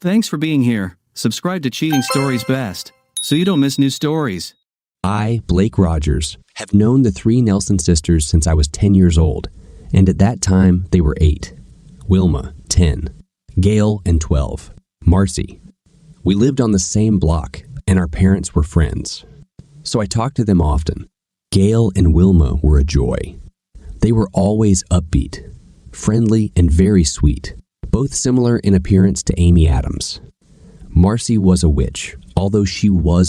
Thanks for being here. Subscribe to Cheating Stories Best so you don't miss new stories. I, Blake Rogers, have known the three Nelson sisters since I was 10 years old, and at that time they were 8. Wilma, 10. Gail, and 12. Marcy. We lived on the same block, and our parents were friends. So I talked to them often. Gail and Wilma were a joy. They were always upbeat, friendly, and very sweet, both similar in appearance to Amy Adams. Marcy was a witch, although she was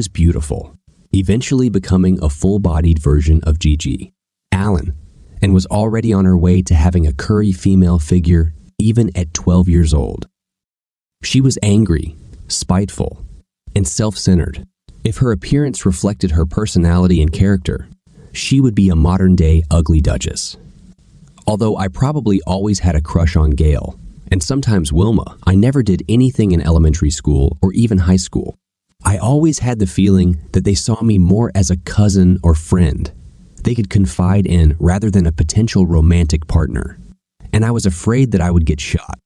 beautiful, eventually becoming a full-bodied version of Gigi, Alan, and was already on her way to having a curry female figure even at 12 years old. She was angry, spiteful, and self-centered. If her appearance reflected her personality and character, she would be a modern-day ugly duchess. Although I probably always had a crush on Gail, and sometimes Wilma, I never did anything in elementary school or even high school. I always had the feeling that they saw me more as a cousin or friend they could confide in rather than a potential romantic partner, and I was afraid that I would get shot.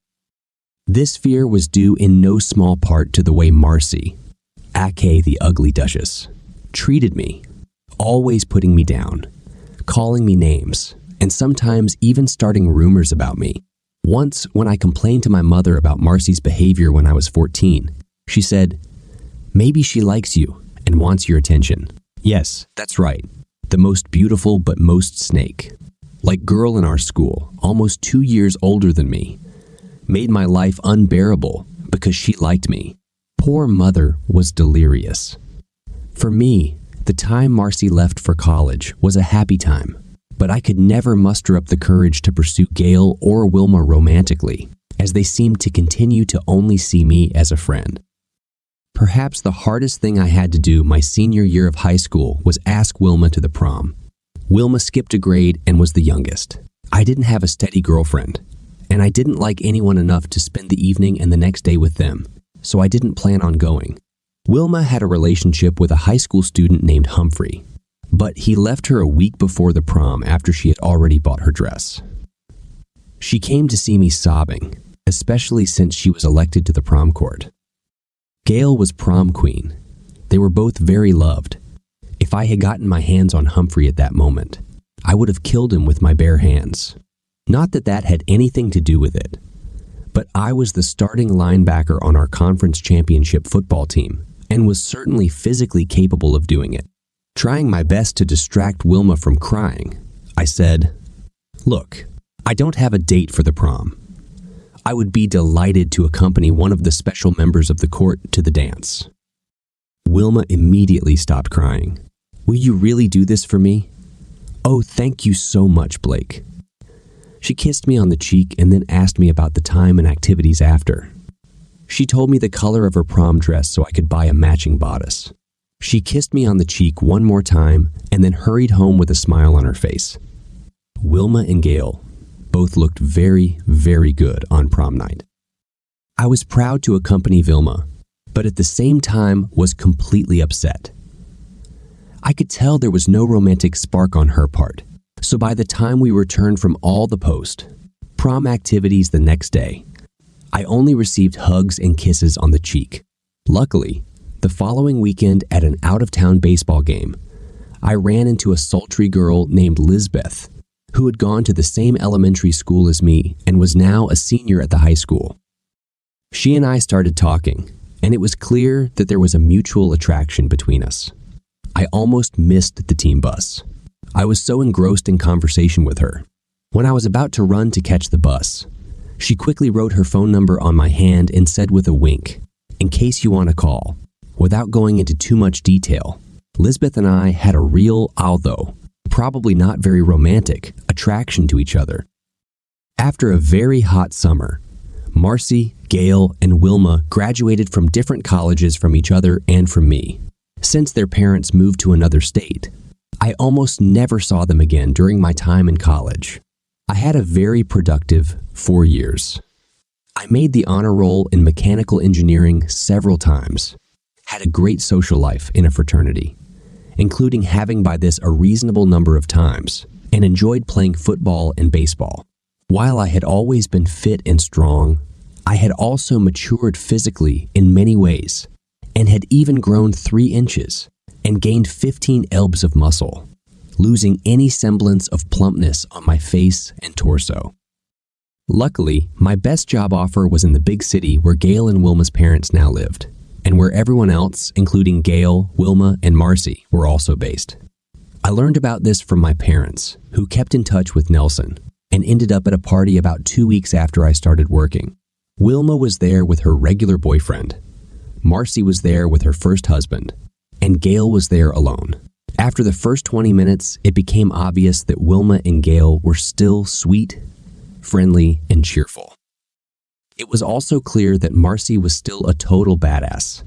This fear was due in no small part to the way Marcy, aka the ugly duchess, treated me, always putting me down, calling me names, and sometimes even starting rumors about me. Once, when I complained to my mother about Marcy's behavior when I was 14, she said, "Maybe she likes you and wants your attention." Yes, that's right. The most beautiful but most snake, like girl in our school, almost 2 years older than me, made my life unbearable because she liked me. Poor mother was delirious. For me, the time Marcy left for college was a happy time, but I could never muster up the courage to pursue Gail or Wilma romantically, as they seemed to continue to only see me as a friend. Perhaps the hardest thing I had to do my senior year of high school was ask Wilma to the prom. Wilma skipped a grade and was the youngest. I didn't have a steady girlfriend, and I didn't like anyone enough to spend the evening and the next day with them, so I didn't plan on going. Wilma had a relationship with a high school student named Humphrey, but he left her a week before the prom after she had already bought her dress. She came to see me sobbing, especially since she was elected to the prom court. Gail was prom queen. They were both very loved. If I had gotten my hands on Humphrey at that moment, I would have killed him with my bare hands. Not that that had anything to do with it, but I was the starting linebacker on our conference championship football team and was certainly physically capable of doing it. Trying my best to distract Wilma from crying, I said, "Look, I don't have a date for the prom. I would be delighted to accompany one of the special members of the court to the dance." Wilma immediately stopped crying. "Will you really do this for me?" "Oh, thank you so much, Blake." She kissed me on the cheek and then asked me about the time and activities after. She told me the color of her prom dress so I could buy a matching bodice. She kissed me on the cheek one more time and then hurried home with a smile on her face. Wilma and Gail both looked very, very good on prom night. I was proud to accompany Wilma, but at the same time was completely upset. I could tell there was no romantic spark on her part, so by the time we returned from all the post-prom activities the next day, I only received hugs and kisses on the cheek. Luckily, the following weekend at an out-of-town baseball game, I ran into a sultry girl named Lisbeth, who had gone to the same elementary school as me and was now a senior at the high school. She and I started talking, and it was clear that there was a mutual attraction between us. I almost missed the team bus. I was so engrossed in conversation with her. When I was about to run to catch the bus, she quickly wrote her phone number on my hand and said with a wink, "In case you want to call." Without going into too much detail, Lisbeth and I had a real, although probably not very romantic, attraction to each other. After a very hot summer, Marcy, Gail, and Wilma graduated from different colleges from each other and from me. Since their parents moved to another state, I almost never saw them again during my time in college. I had a very productive 4 years. I made the honor roll in mechanical engineering several times, had a great social life in a fraternity, including having by this a reasonable number of times, and enjoyed playing football and baseball. While I had always been fit and strong, I had also matured physically in many ways and had even grown 3 inches and gained 15 elbs of muscle, losing any semblance of plumpness on my face and torso. Luckily, my best job offer was in the big city where Gail and Wilma's parents now lived, and where everyone else, including Gail, Wilma, and Marcy, were also based. I learned about this from my parents, who kept in touch with Nelson, and ended up at a party about 2 weeks after I started working. Wilma was there with her regular boyfriend. Marcy was there with her first husband, and Gail was there alone. After the first 20 minutes, it became obvious that Wilma and Gail were still sweet, friendly, and cheerful. It was also clear that Marcy was still a total badass,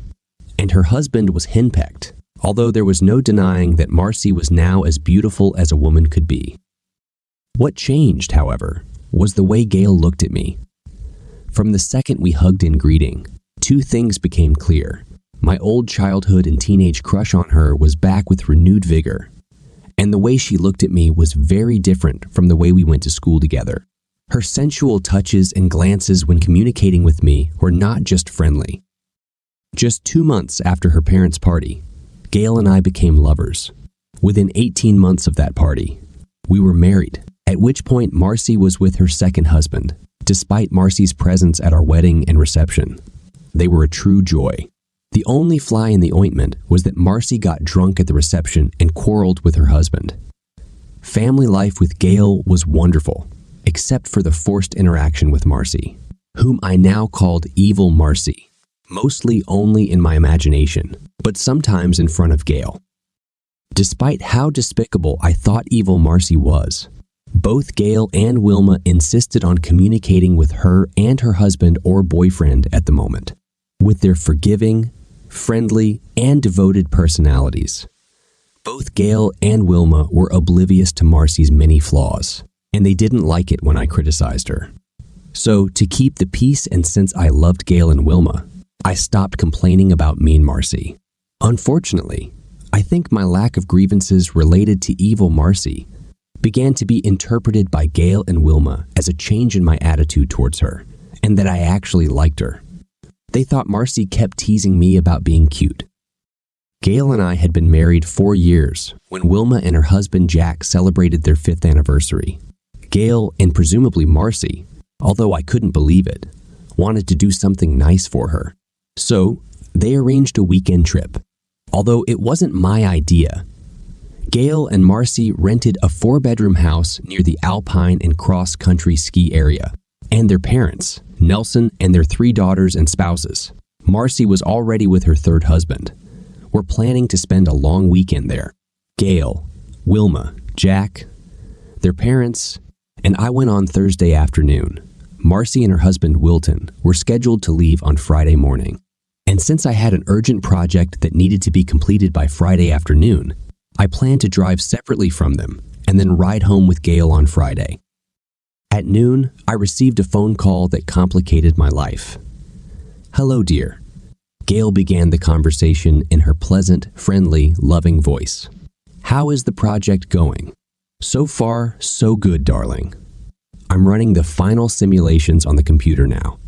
and her husband was henpecked, although there was no denying that Marcy was now as beautiful as a woman could be. What changed, however, was the way Gail looked at me. From the second we hugged in greeting, 2 things became clear. My old childhood and teenage crush on her was back with renewed vigor, and the way she looked at me was very different from the way we went to school together. Her sensual touches and glances when communicating with me were not just friendly. Just 2 months after her parents' party, Gail and I became lovers. Within 18 months of that party, we were married, at which point Marcy was with her second husband, despite Marcy's presence at our wedding and reception. They were a true joy. The only fly in the ointment was that Marcy got drunk at the reception and quarreled with her husband. Family life with Gail was wonderful, except for the forced interaction with Marcy, whom I now called Evil Marcy, mostly only in my imagination, but sometimes in front of Gail. Despite how despicable I thought Evil Marcy was, both Gail and Wilma insisted on communicating with her and her husband or boyfriend at the moment. With their forgiving, friendly, and devoted personalities, both Gail and Wilma were oblivious to Marcy's many flaws, and they didn't like it when I criticized her. So, to keep the peace and since I loved Gail and Wilma, I stopped complaining about mean Marcy. Unfortunately, I think my lack of grievances related to Evil Marcy began to be interpreted by Gail and Wilma as a change in my attitude towards her, and that I actually liked her. They thought Marcy kept teasing me about being cute. Gail and I had been married 4 years when Wilma and her husband Jack celebrated their 5th anniversary. Gail, and presumably Marcy, although I couldn't believe it, wanted to do something nice for her. So, they arranged a weekend trip. Although it wasn't my idea, Gail and Marcy rented a 4-bedroom house near the alpine and cross-country ski area, and their parents, Nelson and their 3 daughters and spouses, Marcy was already with her 3rd husband, were planning to spend a long weekend there. Gail, Wilma, Jack, their parents, and I went on Thursday afternoon. Marcy and her husband Wilton were scheduled to leave on Friday morning. And since I had an urgent project that needed to be completed by Friday afternoon, I planned to drive separately from them and then ride home with Gail on Friday. At noon, I received a phone call that complicated my life. "Hello, dear." Gail began the conversation in her pleasant, friendly, loving voice. "How is the project going?" "So far, so good, darling. I'm running the final simulations on the computer now,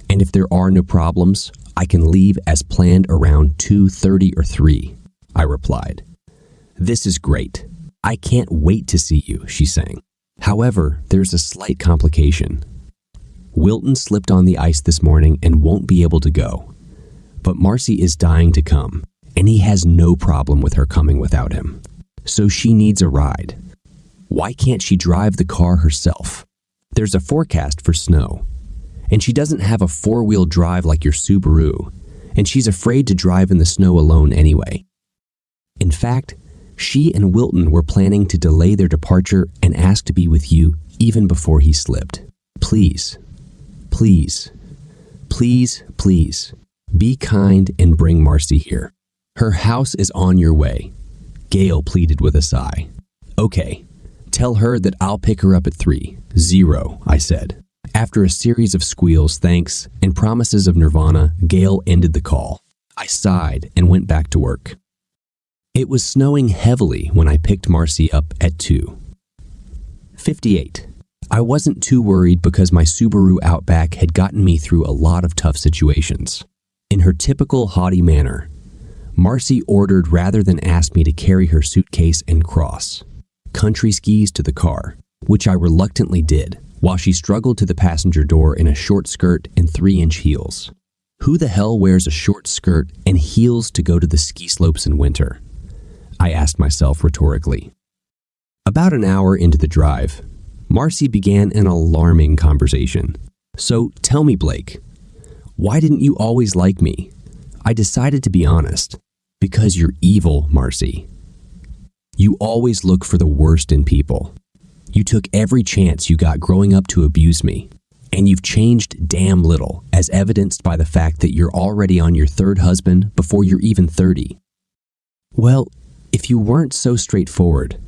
and if there are no problems, I can leave as planned around 2:30 or 3, I replied. "This is great. I can't wait to see you," she sang. "However, there's a slight complication. Wilton slipped on the ice this morning and won't be able to go. But Marcy is dying to come, and he has no problem with her coming without him. So she needs a ride. Why can't she drive the car herself? There's a forecast for snow, and she doesn't have a 4-wheel drive like your Subaru, and she's afraid to drive in the snow alone anyway. In fact, she and Wilton were planning to delay their departure and ask to be with you even before he slipped. Please, please, please, please, be kind and bring Marcy here. Her house is on your way," Gail pleaded with a sigh. "Okay, tell her that I'll pick her up at 3:00, I said. After a series of squeals, thanks, and promises of nirvana, Gail ended the call. I sighed and went back to work. It was snowing heavily when I picked Marcy up at 2:58. I wasn't too worried because my Subaru Outback had gotten me through a lot of tough situations. In her typical haughty manner, Marcy ordered rather than ask me to carry her suitcase and cross country skis to the car, which I reluctantly did, while she struggled to the passenger door in a short skirt and 3-inch heels. Who the hell wears a short skirt and heels to go to the ski slopes in winter? I asked myself rhetorically. About an hour into the drive, Marcy began an alarming conversation. So tell me, Blake, why didn't you always like me? I decided to be honest. Because you're evil, Marcy. You always look for the worst in people. You took every chance you got growing up to abuse me. And you've changed damn little, as evidenced by the fact that you're already on your 3rd husband before you're even 30. Well, if you weren't so straightforward,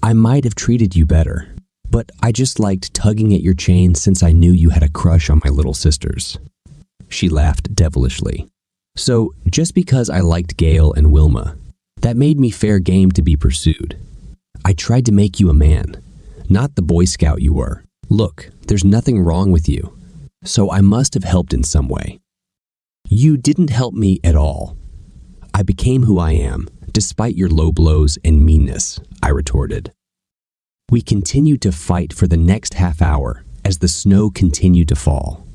I might have treated you better. But I just liked tugging at your chain since I knew you had a crush on my little sisters. She laughed devilishly. So, just because I liked Gail and Wilma, that made me fair game to be pursued. I tried to make you a man, not the Boy Scout you were. Look, there's nothing wrong with you, so I must have helped in some way. You didn't help me at all. I became who I am, despite your low blows and meanness, I retorted. We continued to fight for the next half hour as the snow continued to fall.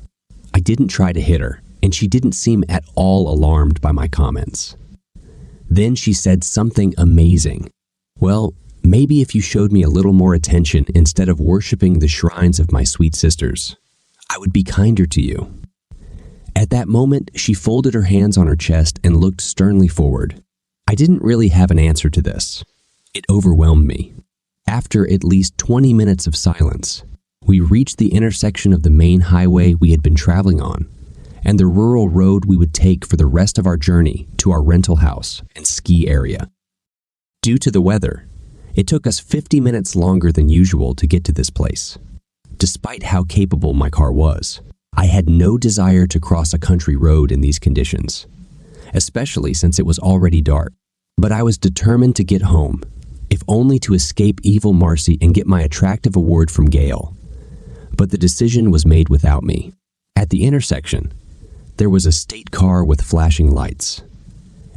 I didn't try to hit her, and she didn't seem at all alarmed by my comments. Then she said something amazing. Well, maybe if you showed me a little more attention instead of worshiping the shrines of my sweet sisters, I would be kinder to you. At that moment, she folded her hands on her chest and looked sternly forward. I didn't really have an answer to this. It overwhelmed me. After at least 20 minutes of silence, we reached the intersection of the main highway we had been traveling on and the rural road we would take for the rest of our journey to our rental house and ski area. Due to the weather, it took us 50 minutes longer than usual to get to this place. Despite how capable my car was, I had no desire to cross a country road in these conditions, especially since it was already dark. But I was determined to get home, if only to escape evil Marcy and get my attractive award from Gail. But the decision was made without me. At the intersection, there was a state car with flashing lights,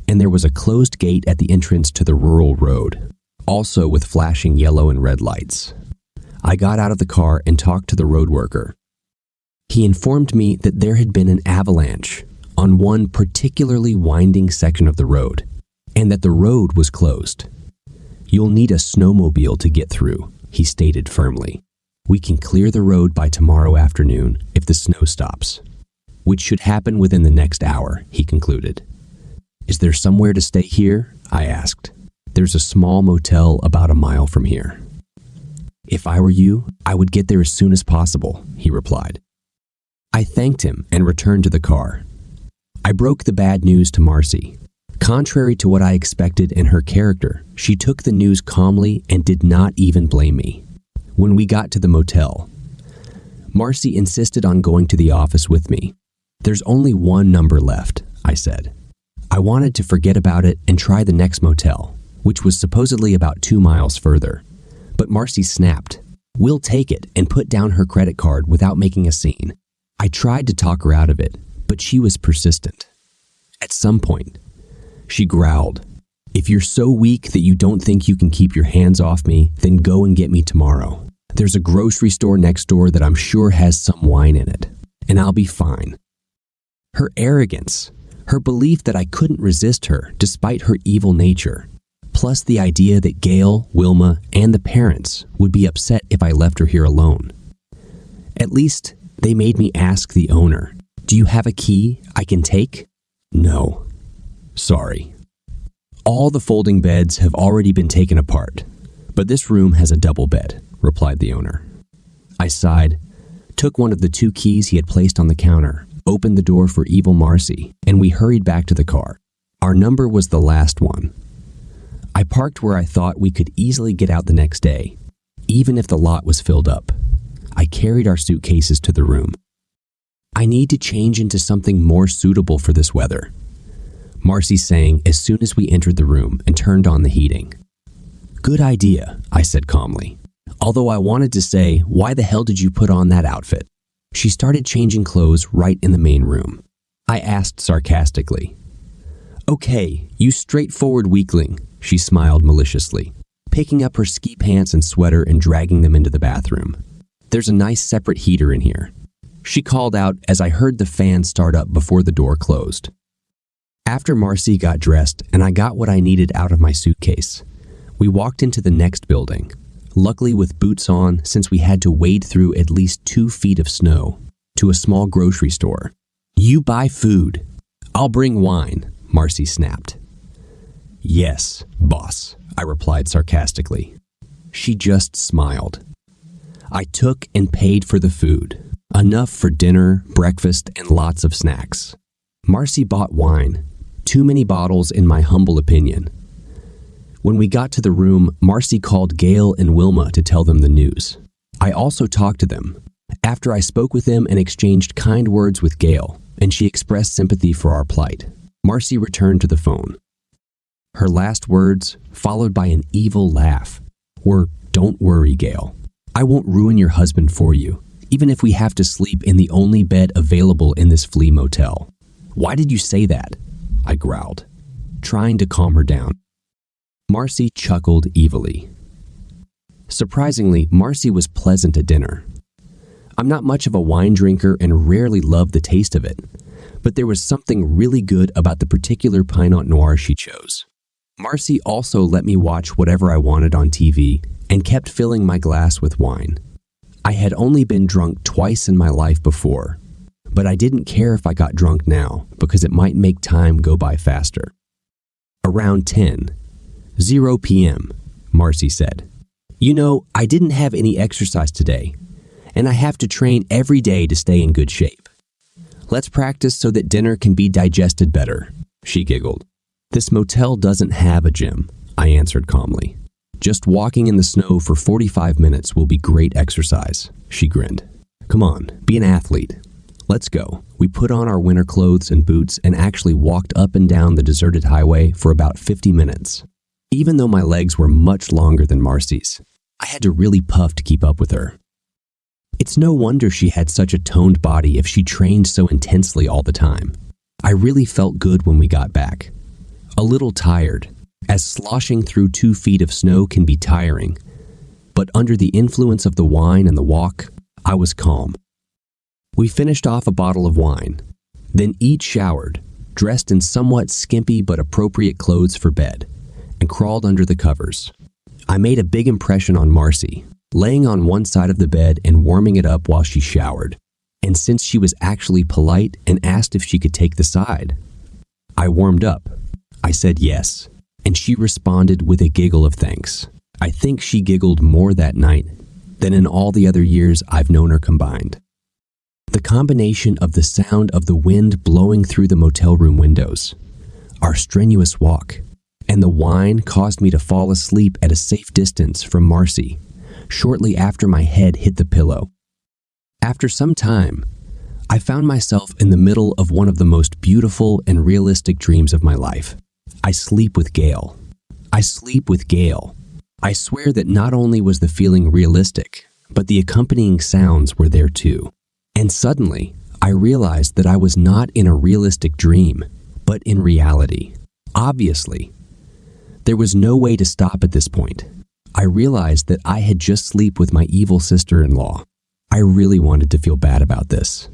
and there was a closed gate at the entrance to the rural road, also with flashing yellow and red lights. I got out of the car and talked to the road worker. He informed me that there had been an avalanche on one particularly winding section of the road, and that the road was closed. You'll need a snowmobile to get through, he stated firmly. We can clear the road by tomorrow afternoon if the snow stops, which should happen within the next hour, he concluded. Is there somewhere to stay here? I asked. There's a small motel about a mile from here. If I were you, I would get there as soon as possible, he replied. I thanked him and returned to the car. I broke the bad news to Marcy. Contrary to what I expected in her character, she took the news calmly and did not even blame me. When we got to the motel, Marcy insisted on going to the office with me. There's only one number left, I said. I wanted to forget about it and try the next motel, which was supposedly about 2 miles further. But Marcy snapped. We'll take it, and put down her credit card without making a scene. I tried to talk her out of it, but she was persistent. At some point, she growled, If you're so weak that you don't think you can keep your hands off me, then go and get me tomorrow. There's a grocery store next door that I'm sure has some wine in it, and I'll be fine. Her arrogance, her belief that I couldn't resist her despite her evil nature, plus the idea that Gail, Wilma, and the parents would be upset if I left her here alone. At least, they made me ask the owner, Do you have a key I can take? No. Sorry. All the folding beds have already been taken apart, but this room has a double bed, replied the owner. I sighed, took one of the 2 keys he had placed on the counter, opened the door for evil Marcy, and we hurried back to the car. Our number was the last one. I parked where I thought we could easily get out the next day, even if the lot was filled up. I carried our suitcases to the room. I need to change into something more suitable for this weather, Marcy sang as soon as we entered the room and turned on the heating. Good idea, I said calmly. Although I wanted to say, "Why the hell did you put on that outfit?" She started changing clothes right in the main room. I asked sarcastically. "Okay, you straightforward weakling," she smiled maliciously, picking up her ski pants and sweater and dragging them into the bathroom. "There's a nice separate heater in here," she called out as I heard the fan start up before the door closed. After Marcy got dressed and I got what I needed out of my suitcase, we walked into the next building, luckily with boots on since we had to wade through at least 2 feet of snow, to a small grocery store. "You buy food. I'll bring wine," Marcy snapped. "Yes, boss," I replied sarcastically. She just smiled. I took and paid for the food, enough for dinner, breakfast, and lots of snacks. Marcy bought wine, too many bottles in my humble opinion. When we got to the room, Marcy called Gail and Wilma to tell them the news. I also talked to them. After I spoke with them and exchanged kind words with Gail, and she expressed sympathy for our plight, Marcy returned to the phone. Her last words, followed by an evil laugh, were, "Don't worry, Gail. I won't ruin your husband for you, even if we have to sleep in the only bed available in this flea motel." "Why did you say that?" I growled, trying to calm her down. Marcy chuckled evilly. Surprisingly, Marcy was pleasant at dinner. I'm not much of a wine drinker and rarely loved the taste of it, but there was something really good about the particular Pinot Noir she chose. Marcy also let me watch whatever I wanted on TV and kept filling my glass with wine. I had only been drunk twice in my life before, but I didn't care if I got drunk now because it might make time go by faster. Around 10:00 p.m., Marcy said, "You know, I didn't have any exercise today, and I have to train every day to stay in good shape. Let's practice so that dinner can be digested better," she giggled. "This motel doesn't have a gym," I answered calmly. "Just walking in the snow for 45 minutes will be great exercise," she grinned. "Come on, be an athlete. Let's go." We put on our winter clothes and boots and actually walked up and down the deserted highway for about 50 minutes. Even though my legs were much longer than Marcy's, I had to really puff to keep up with her. It's no wonder she had such a toned body if she trained so intensely all the time. I really felt good when we got back. A little tired, as sloshing through 2 feet of snow can be tiring, but under the influence of the wine and the walk, I was calm. We finished off a bottle of wine, then each showered, dressed in somewhat skimpy but appropriate clothes for bed, and crawled under the covers. I made a big impression on Marcy, laying on one side of the bed and warming it up while she showered. And since she was actually polite and asked if she could take the side, I warmed up. I said yes, and she responded with a giggle of thanks. I think she giggled more that night than in all the other years I've known her combined. The combination of the sound of the wind blowing through the motel room windows, our strenuous walk, and the wine caused me to fall asleep at a safe distance from Marcy shortly after my head hit the pillow. After some time, I found myself in the middle of one of the most beautiful and realistic dreams of my life. I sleep with Gail. I sleep with Gail. I swear that not only was the feeling realistic, but the accompanying sounds were there too. And suddenly, I realized that I was not in a realistic dream, but in reality. Obviously, there was no way to stop at this point. I realized that I had just slept with my evil sister-in-law. I really wanted to feel bad about this.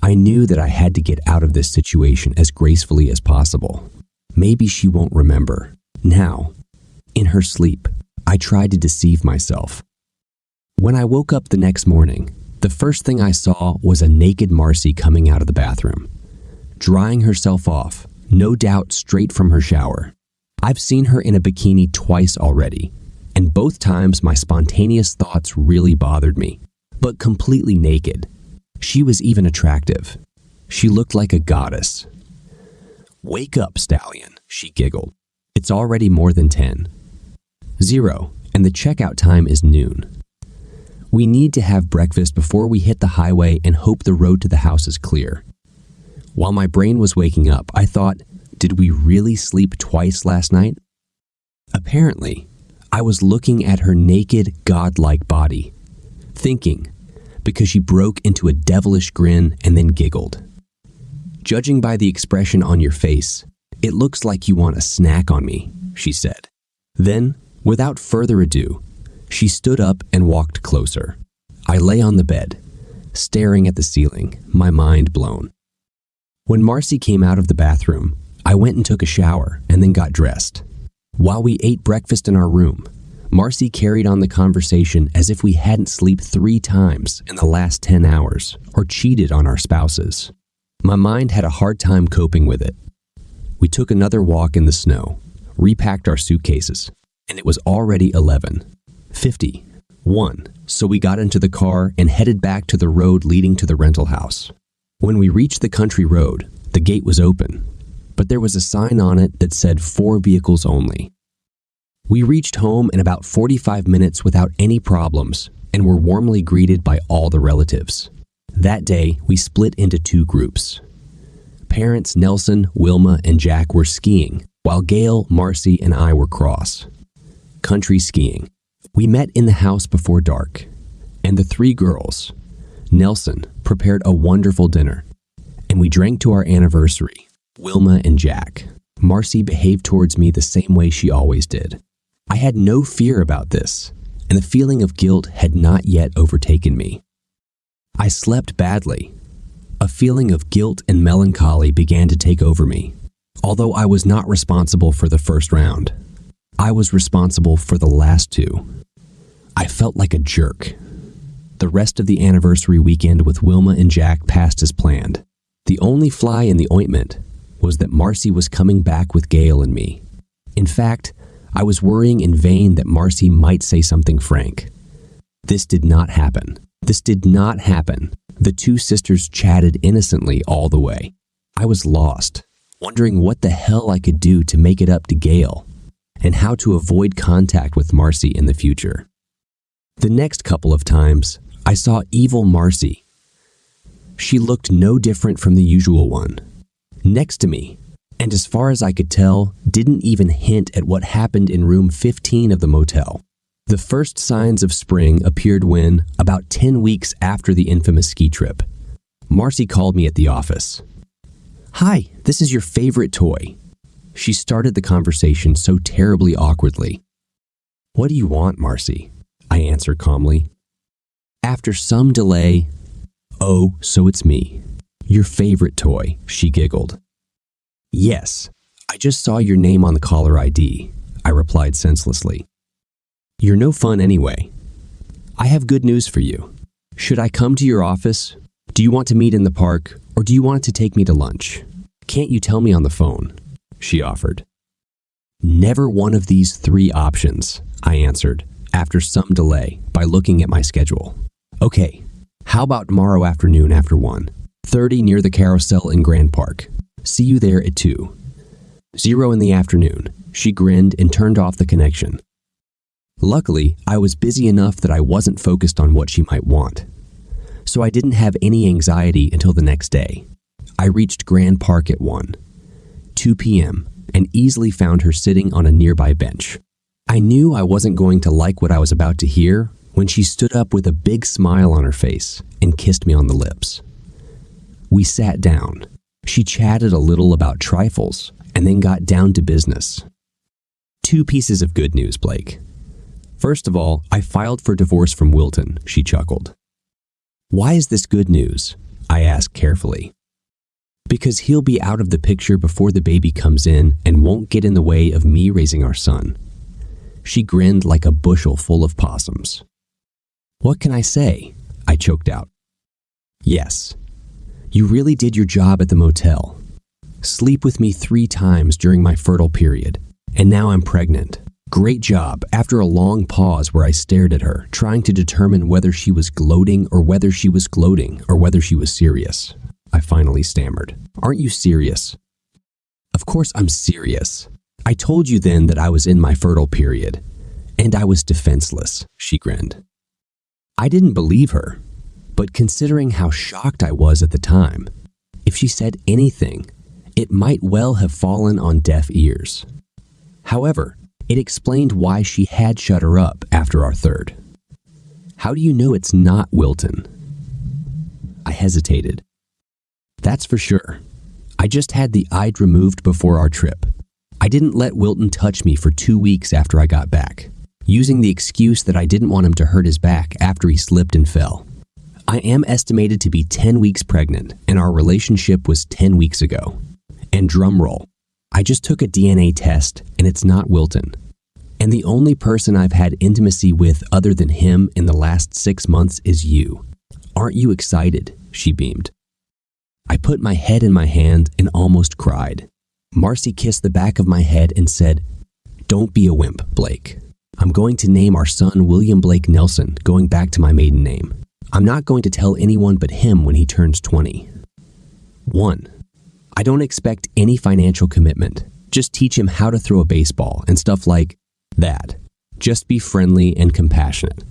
I knew that I had to get out of this situation as gracefully as possible. Maybe she won't remember. Now, in her sleep, I tried to deceive myself. When I woke up the next morning, the first thing I saw was a naked Marcy coming out of the bathroom, drying herself off, no doubt straight from her shower. I've seen her in a bikini twice already, and both times my spontaneous thoughts really bothered me, but completely naked. She was even attractive. She looked like a goddess. "Wake up, stallion," she giggled. "It's already more than 10:00, and the checkout time is noon. We need to have breakfast before we hit the highway and hope the road to the house is clear." While my brain was waking up, I thought, did we really sleep twice last night? Apparently, I was looking at her naked, godlike body, thinking, because she broke into a devilish grin and then giggled. "Judging by the expression on your face, it looks like you want a snack on me," she said. Then, without further ado, she stood up and walked closer. I lay on the bed, staring at the ceiling, my mind blown. When Marcy came out of the bathroom, I went and took a shower and then got dressed. While we ate breakfast in our room, Marcy carried on the conversation as if we hadn't slept 3 times in the last 10 hours or cheated on our spouses. My mind had a hard time coping with it. We took another walk in the snow, repacked our suitcases, and it was already 11:51, so we got into the car and headed back to the road leading to the rental house. When we reached the country road, the gate was open, but there was a sign on it that said 4 vehicles only. We reached home in about 45 minutes without any problems and were warmly greeted by all the relatives. That day, we split into 2 groups. Parents Nelson, Wilma, and Jack were skiing, while Gail, Marcy, and I were cross country skiing. We met in the house before dark, and the 3 girls, Nelson, prepared a wonderful dinner, and we drank to our anniversary, Wilma and Jack. Marcy behaved towards me the same way she always did. I had no fear about this, and the feeling of guilt had not yet overtaken me. I slept badly. A feeling of guilt and melancholy began to take over me. Although I was not responsible for the first round, I was responsible for the last 2. I felt like a jerk. The rest of the anniversary weekend with Wilma and Jack passed as planned. The only fly in the ointment was that Marcy was coming back with Gail and me. In fact, I was worrying in vain that Marcy might say something frank. This did not happen. The 2 sisters chatted innocently all the way. I was lost, wondering what the hell I could do to make it up to Gail and how to avoid contact with Marcy in the future. The next couple of times, I saw evil Marcy. She looked no different from the usual one, next to me, and as far as I could tell, didn't even hint at what happened in room 15 of the motel. The first signs of spring appeared when, about 10 weeks after the infamous ski trip, Marcy called me at the office. "Hi, this is your favorite toy." She started the conversation so terribly awkwardly. "What do you want, Marcy?" I answered calmly. After some delay, "Oh, so it's me. Your favorite toy," she giggled. "Yes, I just saw your name on the caller ID," I replied senselessly. "You're no fun anyway. I have good news for you. Should I come to your office? Do you want to meet in the park, or do you want to take me to lunch? Can't you tell me on the phone?" she offered. "Never one of these 3 options," I answered, after some delay, by looking at my schedule. "Okay, how about tomorrow afternoon after 1:30 near the carousel in Grand Park? See you there at 2:00 in the afternoon." She grinned and turned off the connection. Luckily, I was busy enough that I wasn't focused on what she might want, so I didn't have any anxiety until the next day. I reached Grand Park at 1:02 p.m. and easily found her sitting on a nearby bench. I knew I wasn't going to like what I was about to hear when she stood up with a big smile on her face and kissed me on the lips. We sat down. She chatted a little about trifles and then got down to business. 2 pieces of good news, Blake. First of all, I filed for divorce from Wilton, she chuckled. "Why is this good news?" I asked carefully. "Because he'll be out of the picture before the baby comes in and won't get in the way of me raising our son." She grinned like a bushel full of possums. "What can I say?" I choked out. "Yes, you really did your job at the motel. Sleep with me 3 times during my fertile period, and now I'm pregnant. Great job." After a long pause where I stared at her, trying to determine whether she was gloating or whether she was gloating or whether she was serious, I finally stammered. "Aren't you serious?" "Of course I'm serious. I told you then that I was in my fertile period, and I was defenseless," she grinned. I didn't believe her, but considering how shocked I was at the time, if she said anything, it might well have fallen on deaf ears. However, It explained why she had shut her up after our third. How do you know it's not Wilton? I hesitated. That's for sure. I just had the eye removed before our trip. I didn't let Wilton touch me for 2 weeks after I got back, using the excuse that I didn't want him to hurt his back after he slipped and fell. I am estimated to be 10 weeks pregnant, and our relationship was 10 weeks ago. And drumroll, I just took a DNA test, and it's not Wilton. And the only person I've had intimacy with other than him in the last 6 months is you. Aren't you excited? She beamed. I put my head in my hand and almost cried. Marcy kissed the back of my head and said, "Don't be a wimp, Blake. I'm going to name our son William Blake Nelson, going back to my maiden name. I'm not going to tell anyone but him when he turns 20. 1. I don't expect any financial commitment. Just teach him how to throw a baseball and stuff like that. Just be friendly and compassionate.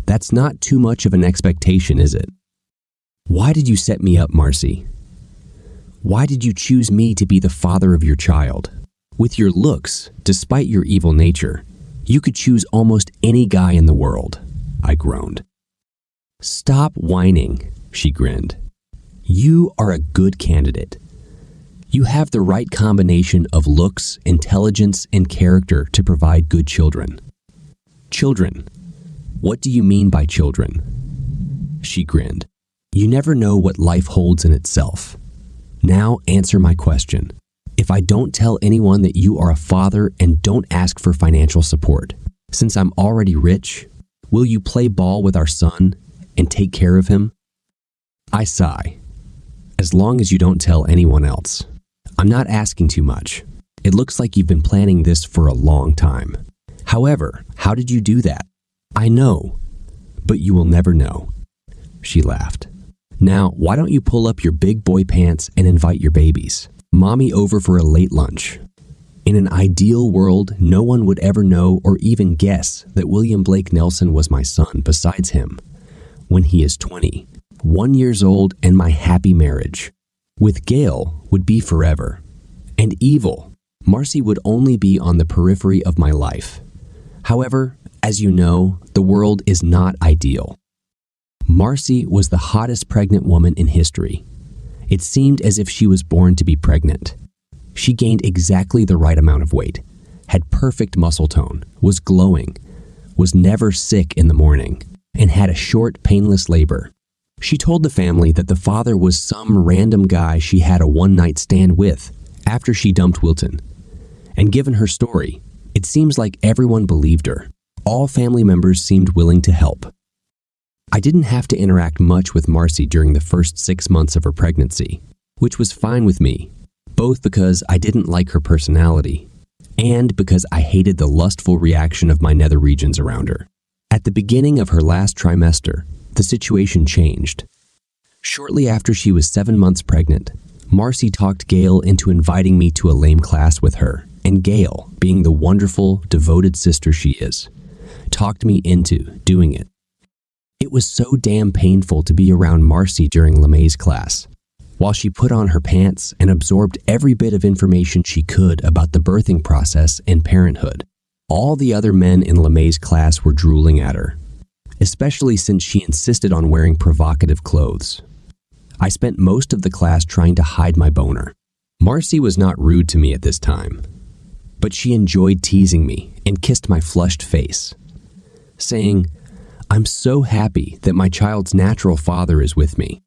That's not too much of an expectation, is it? Why did you set me up, Marcy? Why did you choose me to be the father of your child? With your looks, despite your evil nature, you could choose almost any guy in the world," I groaned. "Stop whining," she grinned. "You are a good candidate. You have the right combination of looks, intelligence, and character to provide good children." "Children? What do you mean by children?" She grinned. "You never know what life holds in itself. Now answer my question. If I don't tell anyone that you are a father and don't ask for financial support, since I'm already rich, will you play ball with our son and take care of him?" I sigh. "As long as you don't tell anyone else. I'm not asking too much. It looks like you've been planning this for a long time. However, how did you do that?" "I know, but you will never know." She laughed. "Now, why don't you pull up your big boy pants and invite your babies? Mommy over for a late lunch." In an ideal world, no one would ever know or even guess that William Blake Nelson was my son besides him. When he is 20, 1 year old, and my happy marriage with Gail would be forever. And evil, Marcy would only be on the periphery of my life. However, as you know, the world is not ideal. Marcy was the hottest pregnant woman in history. It seemed as if she was born to be pregnant. She gained exactly the right amount of weight, had perfect muscle tone, was glowing, was never sick in the morning, and had a short, painless labor. She told the family that the father was some random guy she had a one-night stand with after she dumped Wilton. And given her story, it seems like everyone believed her. All family members seemed willing to help. I didn't have to interact much with Marcy during the first 6 months of her pregnancy, which was fine with me, both because I didn't like her personality and because I hated the lustful reaction of my nether regions around her. At the beginning of her last trimester, the situation changed. Shortly after she was 7 months pregnant, Marcy talked Gail into inviting me to a lame class with her, and Gail, being the wonderful, devoted sister she is, talked me into doing it. It was so damn painful to be around Marcy during LeMay's class, while she put on her pants and absorbed every bit of information she could about the birthing process and parenthood. All the other men in LeMay's class were drooling at her, especially since she insisted on wearing provocative clothes. I spent most of the class trying to hide my boner. Marcy was not rude to me at this time, but she enjoyed teasing me and kissed my flushed face, saying, "I'm so happy that my child's natural father is with me."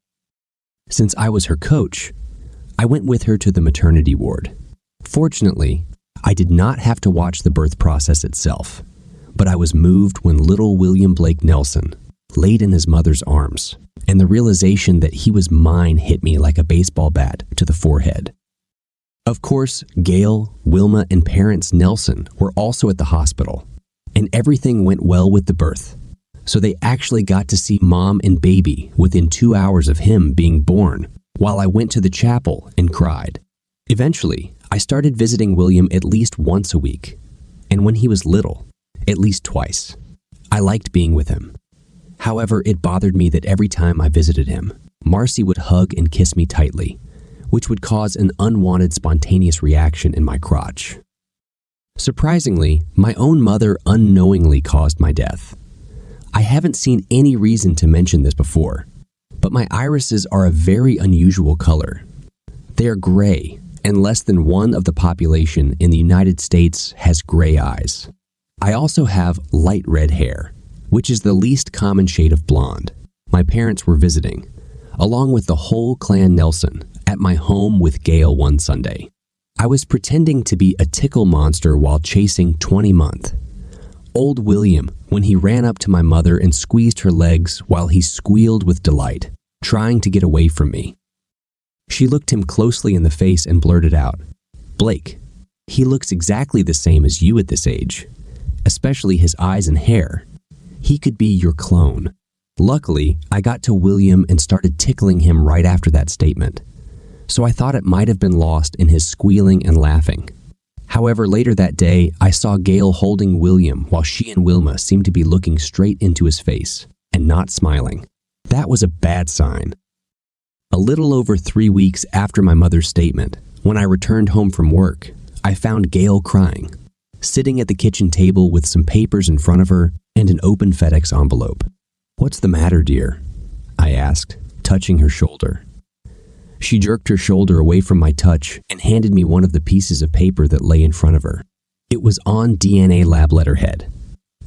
Since I was her coach, I went with her to the maternity ward. Fortunately, I did not have to watch the birth process itself, but I was moved when little William Blake Nelson laid in his mother's arms, and the realization that he was mine hit me like a baseball bat to the forehead. Of course, Gail, Wilma, and parents Nelson were also at the hospital, and everything went well with the birth. So they actually got to see mom and baby within 2 hours of him being born, while I went to the chapel and cried. Eventually, I started visiting William at least once a week, and when he was little, at least twice. I liked being with him. However, it bothered me that every time I visited him, Marcy would hug and kiss me tightly, which would cause an unwanted spontaneous reaction in my crotch. Surprisingly, my own mother unknowingly caused my death. I haven't seen any reason to mention this before, but my irises are a very unusual color. They are gray, and less than 1% of the population in the United States has gray eyes. I also have light red hair, which is the least common shade of blonde. My parents were visiting, along with the whole clan Nelson, at my home with Gail one Sunday. I was pretending to be a tickle monster while chasing 20-month. Old William, when he ran up to my mother and squeezed her legs while he squealed with delight, trying to get away from me. She looked him closely in the face and blurted out, "Blake, he looks exactly the same as you at this age, especially his eyes and hair. He could be your clone." Luckily, I got to William and started tickling him right after that statement, so I thought it might have been lost in his squealing and laughing. However, later that day, I saw Gail holding William while she and Wilma seemed to be looking straight into his face and not smiling. That was a bad sign. A little over 3 weeks after my mother's statement, when I returned home from work, I found Gail crying, sitting at the kitchen table with some papers in front of her and an open FedEx envelope. "What's the matter, dear?" I asked, touching her shoulder. She jerked her shoulder away from my touch and handed me one of the pieces of paper that lay in front of her. It was on DNA lab letterhead,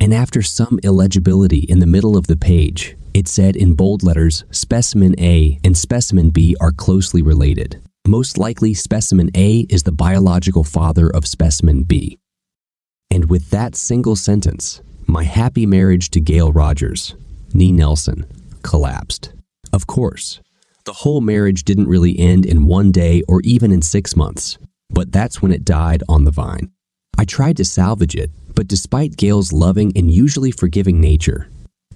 and after some illegibility in the middle of the page, it said in bold letters, "Specimen A and Specimen B are closely related. Most likely, Specimen A is the biological father of Specimen B." And with that single sentence, my happy marriage to Gail Rogers, nee Nelson, collapsed. Of course, the whole marriage didn't really end in 1 day or even in 6 months, but that's when it died on the vine. I tried to salvage it, but despite Gail's loving and usually forgiving nature,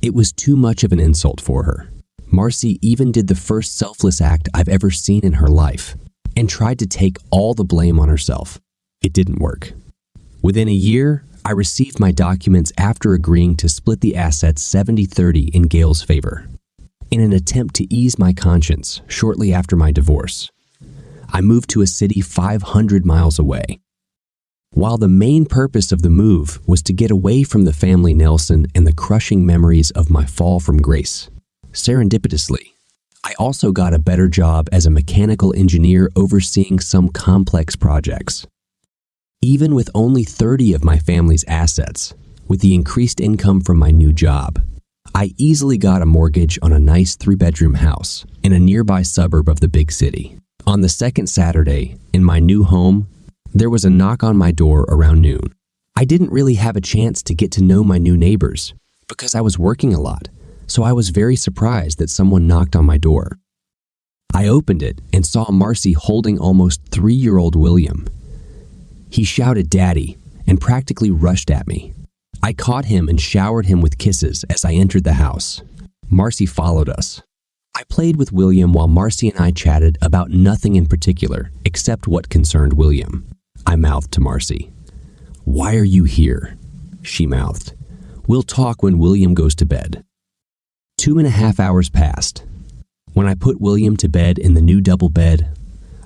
it was too much of an insult for her. Marcy even did the first selfless act I've ever seen in her life and tried to take all the blame on herself. It didn't work. Within a year, I received my documents after agreeing to split the assets 70-30 in Gail's favor. In an attempt to ease my conscience shortly after my divorce, I moved to a city 500 miles away. While the main purpose of the move was to get away from the family Nelson and the crushing memories of my fall from grace, serendipitously, I also got a better job as a mechanical engineer overseeing some complex projects. Even with only 30 of my family's assets, with the increased income from my new job, I easily got a mortgage on a nice 3-bedroom house in a nearby suburb of the big city. On the second Saturday, in my new home, there was a knock on my door around noon. I didn't really have a chance to get to know my new neighbors because I was working a lot, so I was very surprised that someone knocked on my door. I opened it and saw Marcy holding almost 3-year-old William. He shouted "Daddy" and practically rushed at me. I caught him and showered him with kisses as I entered the house. Marcy followed us. I played with William while Marcy and I chatted about nothing in particular except what concerned William. I mouthed to Marcy. "Why are you here?" She mouthed. "We'll talk when William goes to bed." 2.5 hours passed. When I put William to bed in the new double bed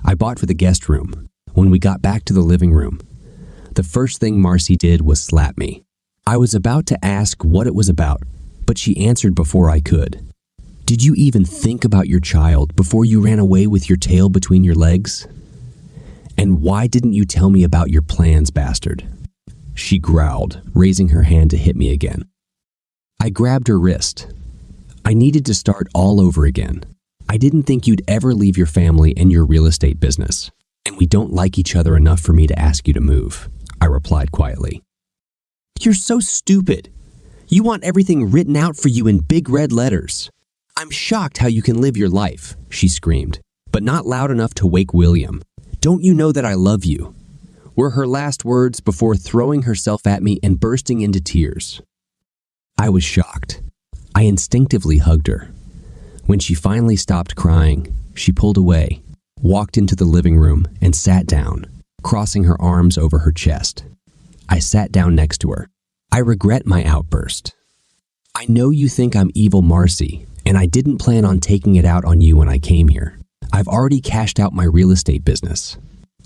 I bought for the guest room, when we got back to the living room, the first thing Marcy did was slap me. I was about to ask what it was about, but she answered before I could. "Did you even think about your child before you ran away with your tail between your legs? And why didn't you tell me about your plans, bastard?" She growled, raising her hand to hit me again. I grabbed her wrist. I needed to start all over again. "I didn't think you'd ever leave your family and your real estate business, and we don't like each other enough for me to ask you to move," I replied quietly. "You're so stupid. You want everything written out for you in big red letters. I'm shocked how you can live your life," she screamed, but not loud enough to wake William. "Don't you know that I love you?" were her last words before throwing herself at me and bursting into tears. I was shocked. I instinctively hugged her. When she finally stopped crying, she pulled away, walked into the living room, and sat down, crossing her arms over her chest. I sat down next to her. "I regret my outburst. I know you think I'm evil Marcy, and I didn't plan on taking it out on you when I came here. I've already cashed out my real estate business.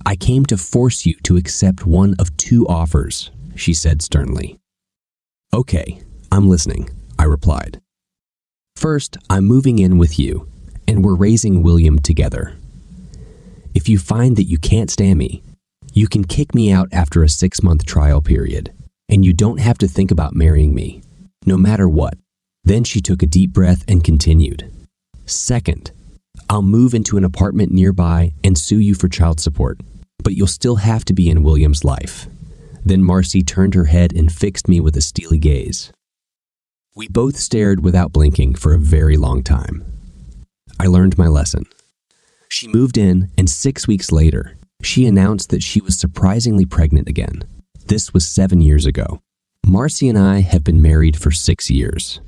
I came to force you to accept one of two offers, she said sternly. Okay, I'm listening, I replied. First, I'm moving in with you, and we're raising William together. If you find that you can't stand me, you can kick me out after a 6-month trial period, and you don't have to think about marrying me, no matter what. Then she took a deep breath and continued. Second, I'll move into an apartment nearby and sue you for child support, but you'll still have to be in William's life. Then Marcy turned her head and fixed me with a steely gaze. We both stared without blinking for a very long time. I learned my lesson. She moved in, and 6 weeks later, she announced that she was surprisingly pregnant again. This was 7 years ago. Marcy and I have been married for 6 years.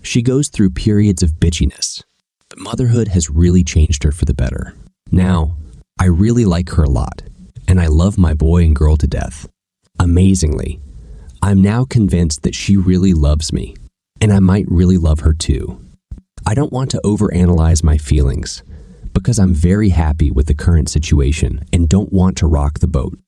She goes through periods of bitchiness, but motherhood has really changed her for the better. Now, I really like her a lot, and I love my boy and girl to death. Amazingly, I'm now convinced that she really loves me, and I might really love her too. I don't want to overanalyze my feelings, because I'm very happy with the current situation and don't want to rock the boat.